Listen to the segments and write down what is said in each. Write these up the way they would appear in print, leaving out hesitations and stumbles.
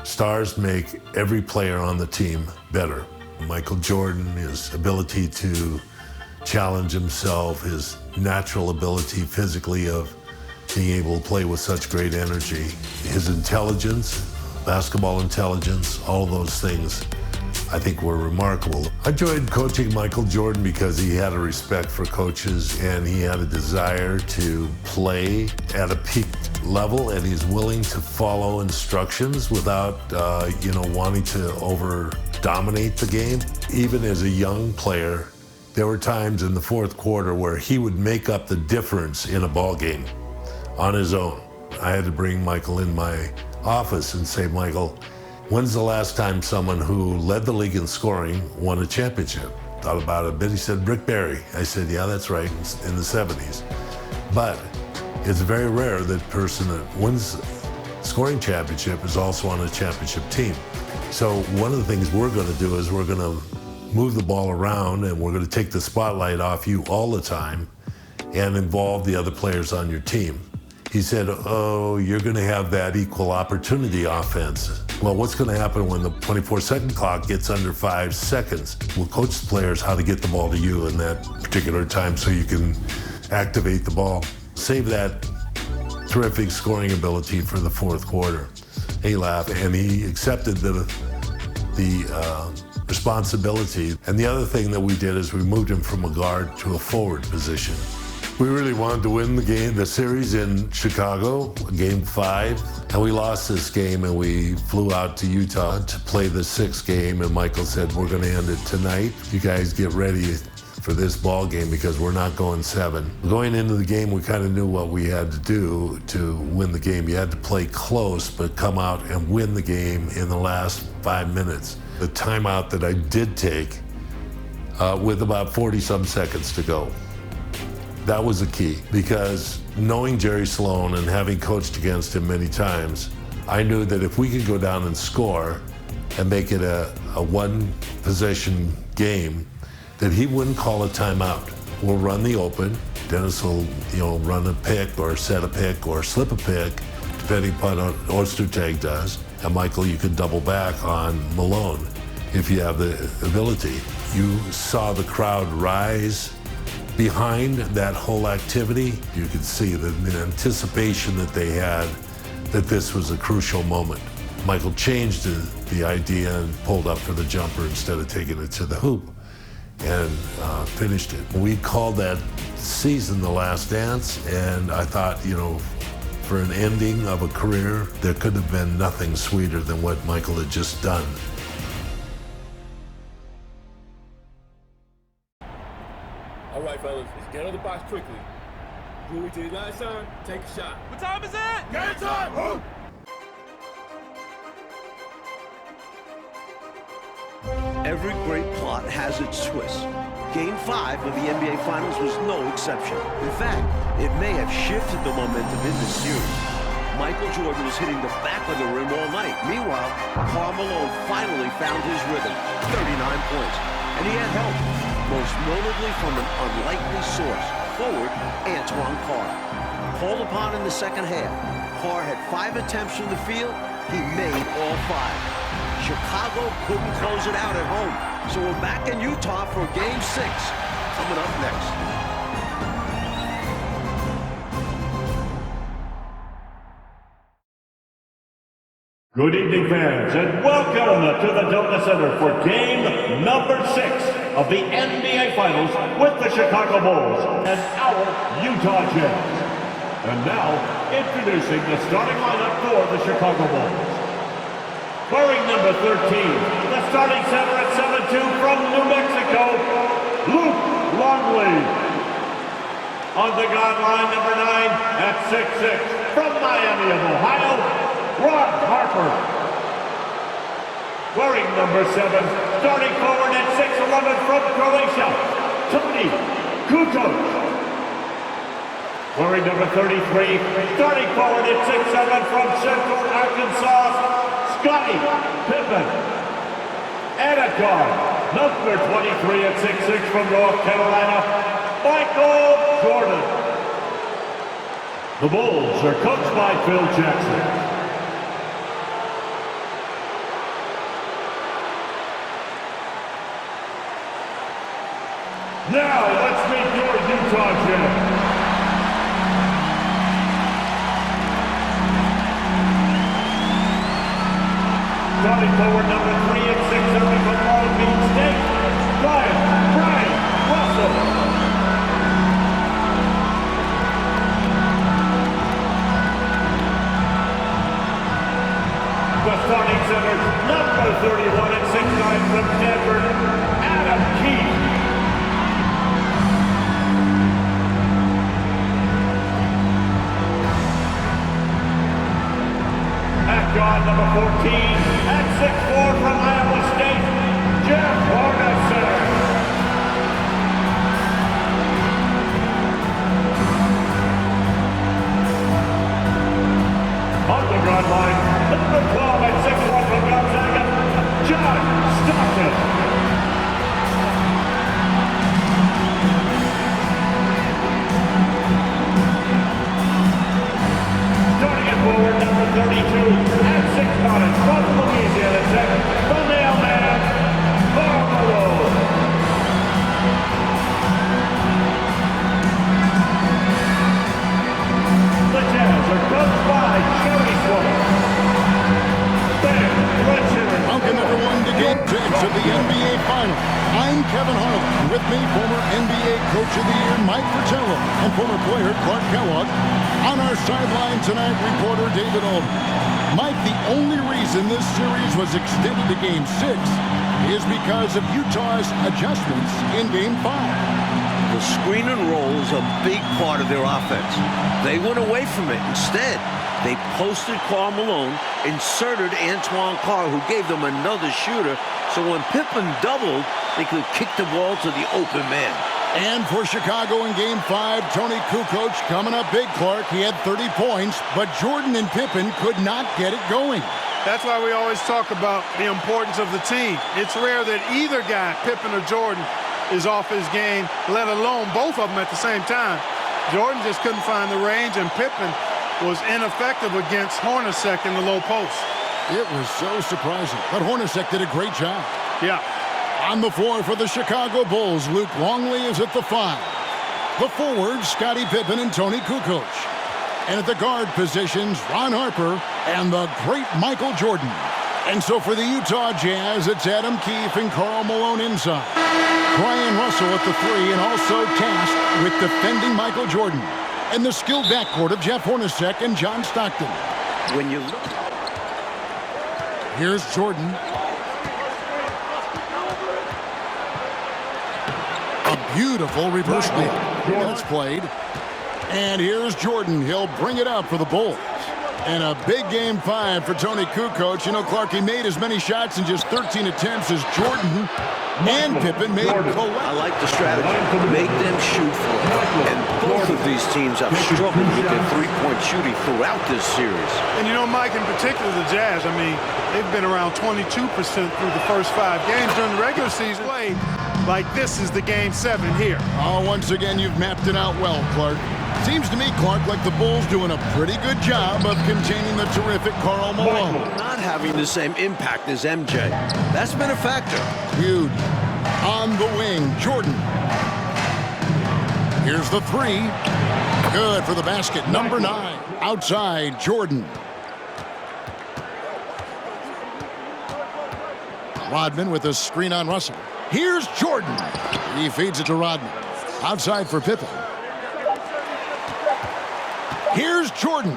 Stars make every player on the team better. Michael Jordan, his ability to challenge himself, his natural ability physically of being able to play with such great energy, his intelligence, basketball intelligence, all of those things I think were remarkable. I enjoyed coaching Michael Jordan because he had a respect for coaches and he had a desire to play at a peak level, and he's willing to follow instructions without, wanting to over-dominate the game. Even as a young player, there were times in the fourth quarter where he would make up the difference in a ball game on his own. I had to bring Michael in my office and say, Michael, when's the last time someone who led the league in scoring won a championship? Thought about it a bit. He said, Rick Barry. I said, yeah, that's right, in the 70s. But it's very rare that person that wins scoring championship is also on a championship team. So one of the things we're going to do is we're going to move the ball around and we're going to take the spotlight off you all the time and involve the other players on your team. He said, oh, you're going to have that equal opportunity offense. Well, what's going to happen when the 24-second clock gets under 5 seconds? We'll coach the players how to get the ball to you in that particular time so you can activate the ball. Save that terrific scoring ability for the fourth quarter. He laughed and he accepted the responsibility. And the other thing that we did is we moved him from a guard to a forward position. We really wanted to win the series in Chicago, game 5, and we lost this game and we flew out to Utah to play the 6th game, and Michael said, we're going to end it tonight. You guys get ready for this ball game because we're not going 7. Going into the game, we kind of knew what we had to do to win the game. You had to play close, but come out and win the game in the last 5 minutes. The timeout that I did take with about 40-some seconds to go. That was the key, because knowing Jerry Sloan and having coached against him many times, I knew that if we could go down and score and make it a one-possession game, that he wouldn't call a timeout. We'll run the open. Dennis will, run a pick or set a pick or slip a pick, depending upon what Ostertag does. And Michael, you could double back on Malone if you have the ability. You saw the crowd rise behind that whole activity. You could see the anticipation that they had that this was a crucial moment. Michael changed the idea and pulled up for the jumper instead of taking it to the hoop and finished it. We called that season The Last Dance, and I thought, for an ending of a career, there could have been nothing sweeter than what Michael had just done. All right, fellas, let's get on the box quickly. Drew, to the last time, take a shot. What time is it? Game time! Move! Every great plot has its twist. Game 5 of the NBA Finals was no exception. In fact, it may have shifted the momentum in the series. Michael Jordan was hitting the back of the rim all night. Meanwhile, Karl Malone finally found his rhythm, 39 points. And he had help, most notably from an unlikely source, forward Antoine Carr. Called upon in the second half, Carr had 5 attempts from the field. He made all 5. Chicago couldn't close it out at home, so we're back in Utah for Game 6, coming up next. Good evening, fans, and welcome to the Delta Center for Game number 6 of the NBA Finals with the Chicago Bulls and our Utah Jazz. And now, introducing the starting lineup for the Chicago Bulls. Wearing number 13, the starting center at 7'2" from New Mexico, Luke Longley. On the guard line, number 9 at 6'6", from Miami of Ohio, Ron Harper. Wearing number 7, starting forward at 6'11" from Croatia, Toni Kukoc. Wearing number 33, starting forward at 6'7" from Central Arkansas, Scottie Pippen. And at guard, number 23 at 6'6" from North Carolina, Michael Jordan. The Bulls are coached by Phil Jackson. Now, let's meet your Utah Jazz. Starting forward number 3 at 6'7" from Long Beach State, Brian Russell. The starting center, number 31 at 6'9" from Stanford, Adam Keefe. At guard number 14, at 6'4" from Iowa State, Jeff Hornacek. On the guard line, number 12 at 6'1" from Gonzaga, John Stockton. Starting at forward, number 32, at 6'9", from Louisiana Tech, the mailman, Karl Malone. The Jazz are coached by Jerry Sloan. Ben Richard. Welcome everyone to Game 6 of the NBA Finals. I'm Kevin Harlan. With me, former NBA Coach of the Year Mike Fratello and former player Clark Kellogg. On our sideline tonight, reporter David Aldridge. Mike, the only reason this series was extended to Game 6 is because of Utah's adjustments in Game 5. The screen and roll is a big part of their offense. They went away from it. Instead, they posted Karl Malone, inserted Antoine Carr, who gave them another shooter, so when Pippen doubled, they could kick the ball to the open man. And for Chicago in Game 5, Tony Kukoc coming up big, Clark. He had 30 points, but Jordan and Pippen could not get it going. That's why we always talk about the importance of the team. It's rare that either guy, Pippen or Jordan, is off his game, let alone both of them at the same time. Jordan just couldn't find the range, and Pippen was ineffective against Hornacek in the low post. It was so surprising, but Hornacek did a great job. Yeah. On the floor for the Chicago Bulls, Luke Longley is at the 5. The forwards, Scottie Pippen and Tony Kukoc. And at the guard positions, Ron Harper and the great Michael Jordan. And so for the Utah Jazz, it's Adam Keefe and Karl Malone inside. Brian Russell at the 3 and also tasked with defending Michael Jordan. And the skilled backcourt of Jeff Hornacek and John Stockton. When you look... Here's Jordan. A beautiful reverse lead. That's played. And here's Jordan. He'll bring it up for the Bulls. And a big Game 5 for Tony Kukoc. You know, Clark, he made as many shots in just 13 attempts as Jordan and Pippen made. I like the strategy. Make them shoot for it. And both of these teams have struggled with their three-point shooting throughout this series. And you know, Mike, in particular, the Jazz, I mean, they've been around 22% through the first 5 games during the regular season. Play like this is the Game 7 here. Oh, once again, you've mapped it out well, Clark. Seems to me, Clark, like the Bulls doing a pretty good job of containing the terrific Karl Malone. Not having the same impact as MJ. That's been a factor. Huge. On the wing, Jordan. Here's the 3. Good for the basket. Number 9. Outside, Jordan. Rodman with a screen on Russell. Here's Jordan. He feeds it to Rodman. Outside for Pippen. Here's Jordan.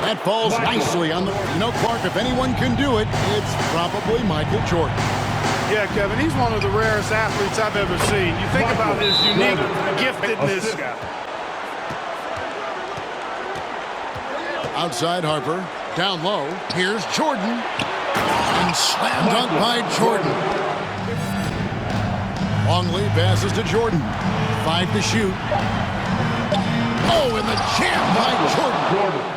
That falls nicely on the... You know, Clark, if anyone can do it, it's probably Michael Jordan. Yeah, Kevin, he's one of the rarest athletes I've ever seen. You think about his unique giftedness. Outside Harper. Down low. Here's Jordan. And slam dunk by Jordan. Longley passes to Jordan. 5 to shoot. Oh, and the jam by Jordan.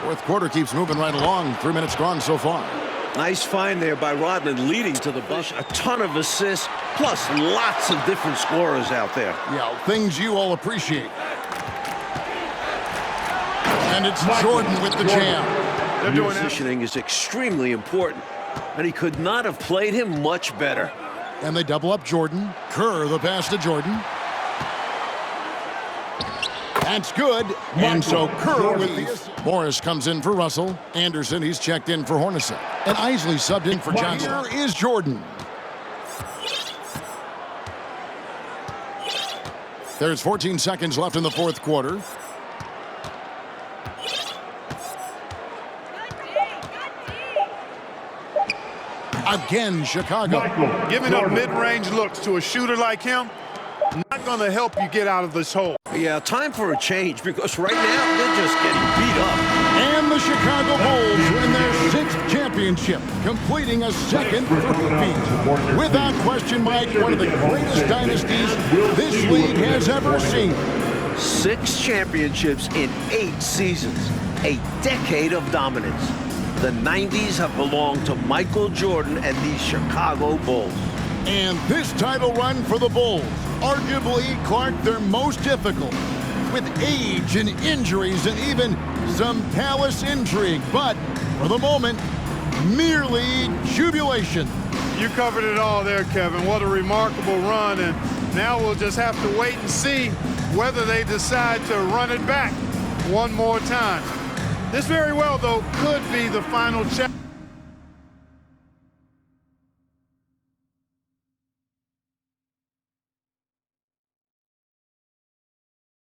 Fourth quarter keeps moving right along. 3 minutes gone so far. Nice find there by Rodman, leading to the bench. A ton of assists, plus lots of different scorers out there. Yeah, things you all appreciate. And it's Jordan with the jam. Positioning is extremely important. And he could not have played him much better. And they double up Jordan. Kerr, the pass to Jordan. That's good. And so Kerr with the assist. Morris comes in for Russell. Anderson, he's checked in for Hornacek. And Isley subbed in for Johnson. Here is Jordan. There's 14 seconds left in the fourth quarter. Again, Chicago. Giving up mid-range looks to a shooter like him, not going to help you get out of this hole. Yeah, time for a change because right now they're just getting beat up. And the Chicago Bulls win their 6th championship, completing a second feat. Without question, Mike, one of the greatest dynasties this league has ever seen. 6 championships in 8 seasons, a decade of dominance. The 90s have belonged to Michael Jordan and the Chicago Bulls. And this title run for the Bulls, arguably, Clark, their most difficult, with age and injuries and even some palace intrigue. But for the moment, merely jubilation. You covered it all there, Kevin. What a remarkable run. And now we'll just have to wait and see whether they decide to run it back one more time. This very well, though, could be the final chapter.